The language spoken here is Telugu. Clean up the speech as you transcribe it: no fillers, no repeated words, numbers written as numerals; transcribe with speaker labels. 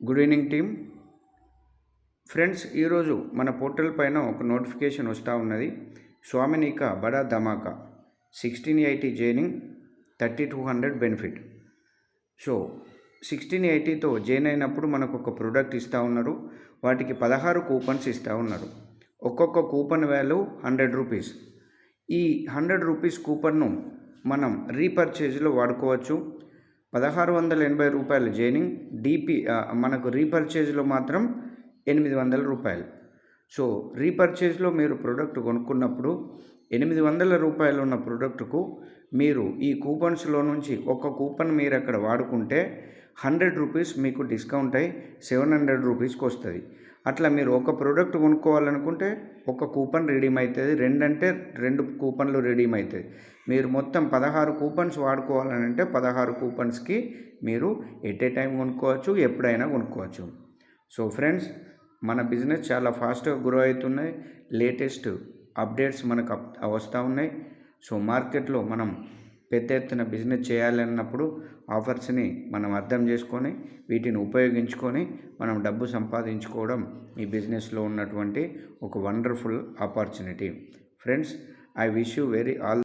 Speaker 1: Good evening team. ఫ్రెండ్స్, ఈరోజు మన పోర్టల్ పైన ఒక నోటిఫికేషన్ వస్తూ ఉన్నది. స్వామినిక బడా ధమాకా 1680 జాయినింగ్ 3200 బెనిఫిట్. సో 1680తో జాయిన్ అయినప్పుడు మనకు ఒక ప్రోడక్ట్ ఇస్తూ ఉన్నారు. వాటికి 16 కూపన్స్ ఇస్తూ ఉన్నారు. ఒక్కొక్క కూపన్ వాల్యూ 100 రూపీస్. ఈ 100 రూపీస్ కూపన్ను మనం రీపర్చేజ్లో వాడుకోవచ్చు. 1680 రూపాయలు జాయినింగ్, మనకు రీపర్చేజ్లో మాత్రం 800 రూపాయలు. సో రీపర్చేజ్లో మీరు ప్రోడక్ట్ కొనుక్కున్నప్పుడు 800 రూపాయలు ఉన్న ప్రోడక్ట్కు మీరు ఈ కూపన్స్లో నుంచి ఒక కూపన్ మీరు అక్కడ వాడుకుంటే 100 రూపీస్ మీకు డిస్కౌంట్ అయ్యి 700 రూపీస్కి వస్తుంది. అట్లా మీరు ఒక ప్రోడక్ట్ కొనుక్కోవాలనుకుంటే ఒక కూపన్ రిడీమ్ అవుతుంది, 2 కూపన్లు రిడీమ్ అవుతుంది. మీరు మొత్తం 16 కూపన్స్ వాడుకోవాలంటే 16 కూపన్స్కి మీరు ఎట్ ఏ టైం కొనుక్కోవచ్చు, ఎప్పుడైనా కొనుక్కోవచ్చు. సో ఫ్రెండ్స్, మన బిజినెస్ చాలా ఫాస్ట్గా గ్రో అవుతున్నాయి. లేటెస్ట్ అప్డేట్స్ మనకు వస్తూ ఉన్నాయి. సో మార్కెట్లో మనం పెద్ద ఎత్తున బిజినెస్ చేయాలన్నప్పుడు ఆఫర్స్ని మనం అర్థం చేసుకొని వీటిని ఉపయోగించుకొని మనం డబ్బు సంపాదించుకోవడం ఈ బిజినెస్లో ఉన్నటువంటి ఒక wonderful opportunity. Friends, I wish you very all